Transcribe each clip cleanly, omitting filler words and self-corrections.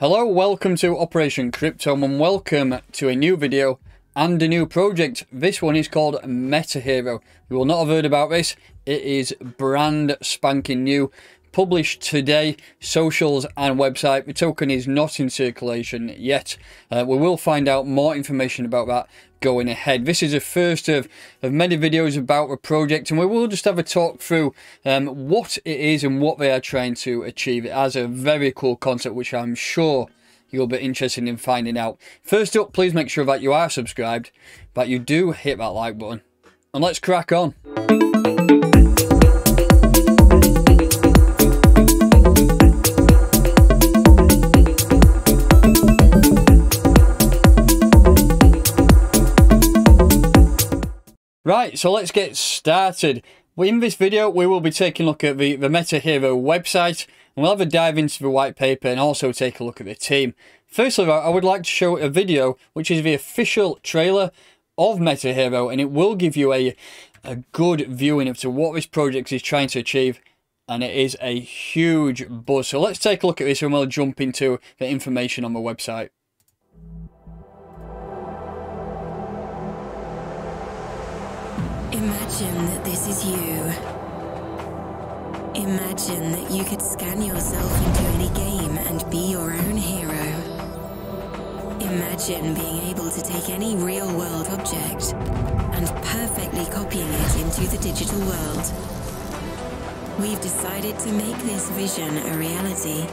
Hello, welcome to Operation Crypto and welcome to a new video and a new project. This one is called Metahero. You will not have heard about this. It is brand spanking new. Published today, socials and website. The token is not in circulation yet. We will find out more information about that going ahead. This is the first of many videos about the project, and we will just have a talk through what it is and what they are trying to achieve. It has a very cool concept which I'm sure you'll be interested in finding out. First up, please make sure that you are subscribed, that you do hit that like button, and let's crack on. Right, so let's get started. In this video, we will be taking a look at the Metahero website, and we'll have a dive into the white paper and also take a look at the team. Firstly, I would like to show a video which is the official trailer of Metahero, and it will give you a good viewing of what this project is trying to achieve, and it is a huge buzz. So let's take a look at this and we'll jump into the information on the website. Imagine that this is you. Imagine that you could scan yourself into any game and be your own hero. Imagine being able to take any real-world object and perfectly copying it into the digital world. We've decided to make this vision a reality.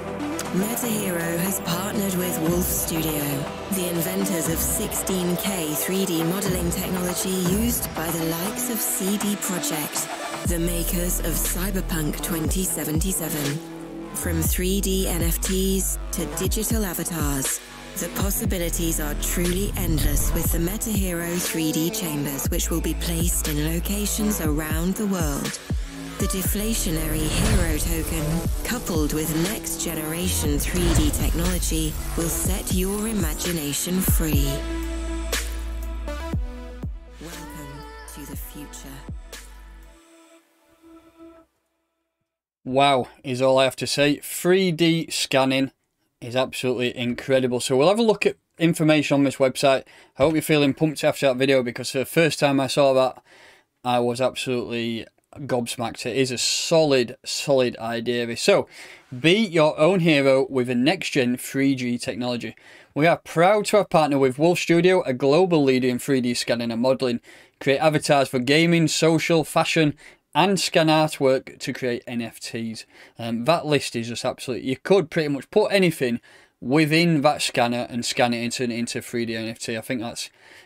Metahero has partnered with Wolf Studio, the inventors of 16K 3D modeling technology used by the likes of CD Projekt, the makers of Cyberpunk 2077. From 3D NFTs to digital avatars, the possibilities are truly endless with the Metahero 3D chambers, which will be placed in locations around the world. The deflationary hero token, coupled with next-generation 3D technology, will set your imagination free. Welcome to the future. Wow, is all I have to say. 3D scanning is absolutely incredible. So we'll have a look at information on this website. I hope you're feeling pumped after that video, because the first time I saw that, I was absolutely gobsmacked. It is a solid idea. So be your own hero with a next-gen 3D technology. We are proud to have partnered with Wolf Studio, a global leader in 3D scanning and modeling. Create avatars for gaming, social, fashion, and scan artwork to create NFTs. That list is just absolutely, you could pretty much put anything within that scanner and scan it and turn it into 3D NFT. I think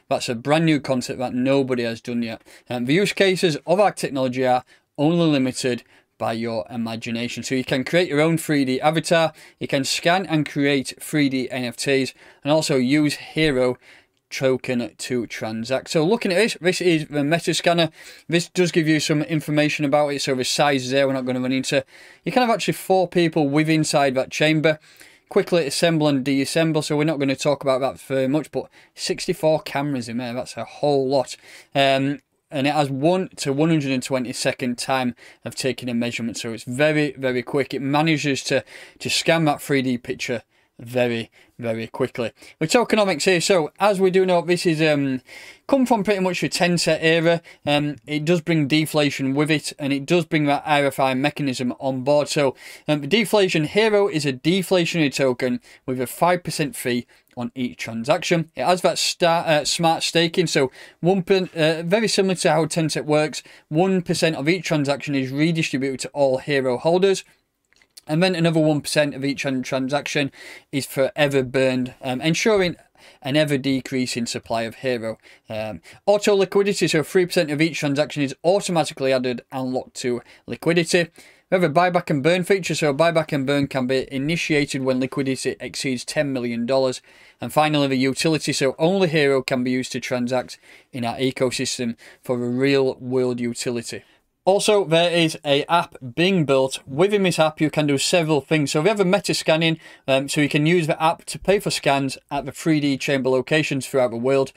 that's a brand new concept that nobody has done yet. The use cases of our technology are only limited by your imagination. So you can create your own 3D avatar, you can scan and create 3D NFTs, and also use Hero token to transact. So looking at this is the Meta Scanner. This does give you some information about it. So the size is there, we're not going to run into. You can have actually 4 people within inside that chamber. Quickly assemble and deassemble, so we're not going to talk about that very much, but 64 cameras in there, that's a whole lot. And it has 1 to 120 second time of taking a measurement, so it's very quick. It manages to scan that 3D picture very quickly. The tokenomics here, so as we do know, this is come from pretty much the 10-set era. It does bring deflation with it, and it does bring that RFI mechanism on board. So the deflation hero is a deflationary token with a 5% fee on each transaction. It has that smart staking, so very similar to how 10-set works. 1% of each transaction is redistributed to all hero holders, and then another 1% of each transaction is forever burned, ensuring an ever decreasing supply of hero. Auto liquidity, so 3% of each transaction is automatically added and locked to liquidity. We have a buyback and burn feature, so buyback and burn can be initiated when liquidity exceeds $10 million. And finally, the utility, so only hero can be used to transact in our ecosystem for a real world utility. Also, there is a app being built. Within this app, you can do several things. So we have a meta scanning, so you can use the app to pay for scans at the 3D chamber locations throughout the world.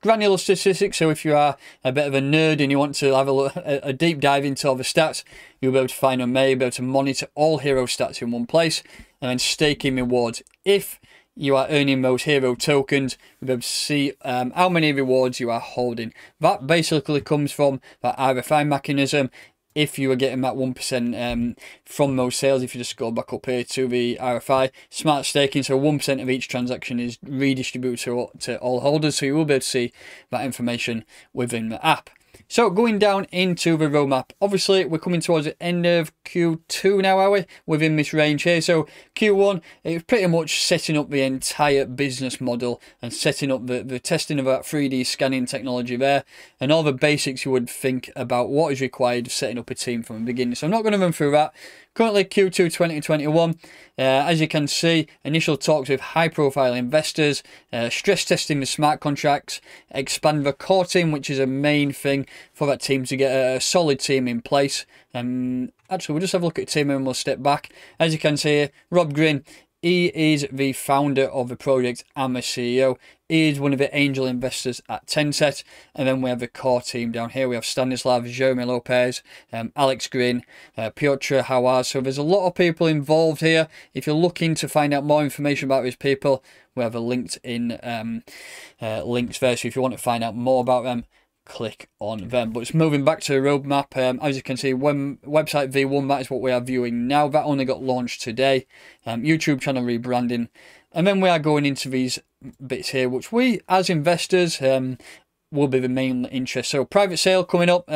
Granular statistics, so if you are a bit of a nerd and you want to have a deep dive into all the stats, you'll be able to find them there. You'll be able to monitor all hero stats in one place, and then staking rewards. If you are earning those hero tokens, you'll be able to see how many rewards you are holding. That basically comes from that RFI mechanism. If you are getting that 1% from those sales, if you just go back up here to the RFI, smart staking, so 1% of each transaction is redistributed to all holders, so you will be able to see that information within the app. So going down into the roadmap, obviously we're coming towards the end of Q2 now, are we? Within this range here. So Q1, it's pretty much setting up the entire business model and setting up the testing of that 3D scanning technology there and all the basics you would think about what is required setting up a team from the beginning. So I'm not going to run through that. Currently Q2 2021, as you can see, initial talks with high profile investors, stress testing the smart contracts, expand the core team, which is a main thing for that team to get a solid team in place. Actually, we'll just have a look at the team and we'll step back. As you can see, Rob Grin, he is the founder of the project and the CEO. He is one of the angel investors at Tencent. And then we have the core team down here. We have Stanislav, Jeremy Lopez, Alex Green, Piotr Hawaz. So there's a lot of people involved here. If you're looking to find out more information about these people, we have a LinkedIn links there. So if you want to find out more about them, click on them. But it's moving back to the roadmap. As you can see, when website V1, that is what we are viewing now. That only got launched today. YouTube channel rebranding, and then we are going into these bits here, which we as investors will be the main interest. So private sale coming up,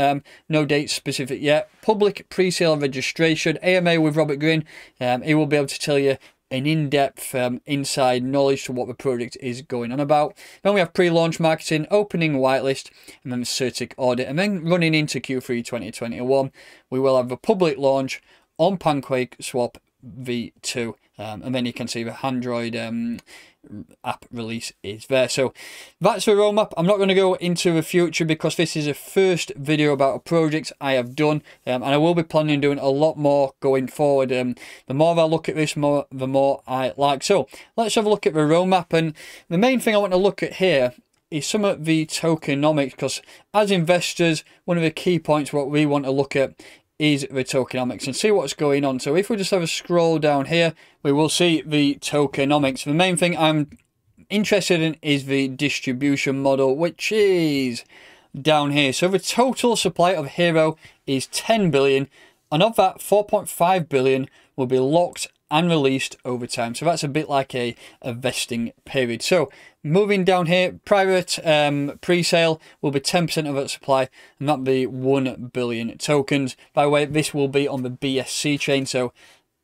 no date specific yet. Public pre-sale registration, AMA with Robert Green. He will be able to tell you an in-depth inside knowledge to what the project is going on about. Then we have pre-launch marketing, opening whitelist, and then the CertiK audit. And then running into Q3 2021, we will have a public launch on PancakeSwap V2. And then you can see the Android app release is there. So that's the roadmap. I'm not going to go into the future because this is the first video about a project I have done, and I will be planning on doing a lot more going forward. The more I look at this, the more I like. So let's have a look at the roadmap, and the main thing I want to look at here is some of the tokenomics, because as investors, one of the key points what we want to look at is the tokenomics and see what's going on. So if we just have a scroll down here, we will see the tokenomics. The main thing I'm interested in is the distribution model, which is down here. So the total supply of Hero is 10 billion, and of that 4.5 billion will be locked and released over time. So that's a bit like a vesting period. So moving down here, private pre-sale will be 10% of that supply, and that'll be 1 billion tokens. By the way, this will be on the BSC chain, so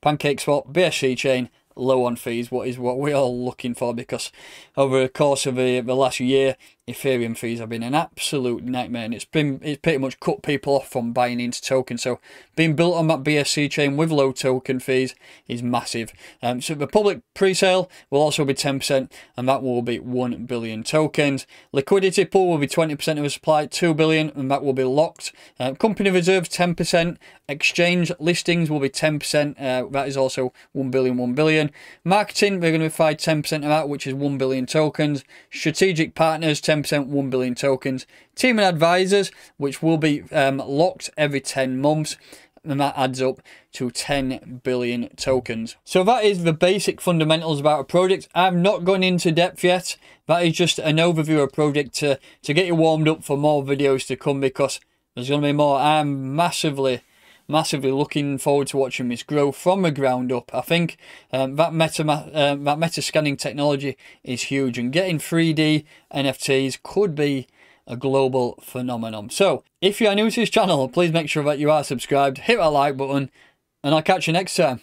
PancakeSwap, BSC chain, low on fees, what we're all looking for, because over the course of the last year, Ethereum fees have been an absolute nightmare, and it's pretty much cut people off from buying into tokens. So being built on that BSC chain with low token fees is massive. So the public pre-sale will also be 10%, and that will be 1 billion tokens. Liquidity pool will be 20% of the supply, 2 billion, and that will be locked. Company reserves 10%. Exchange listings will be 10%. That is also 1 billion, 1 billion. Marketing, we're going to provide 10% of that, which is 1 billion tokens. Strategic partners, 10%, 1 billion tokens. Team and advisors, which will be locked every 10 months. And that adds up to 10 billion tokens. So that is the basic fundamentals about a project. I'm not going into depth yet. That is just an overview of a project to get you warmed up for more videos to come, because there's going to be more. I'm massively looking forward to watching this grow from the ground up. I think that meta scanning technology is huge, and getting 3D NFTs could be a global phenomenon. So if you are new to this channel, please make sure that you are subscribed, hit that like button, and I'll catch you next time.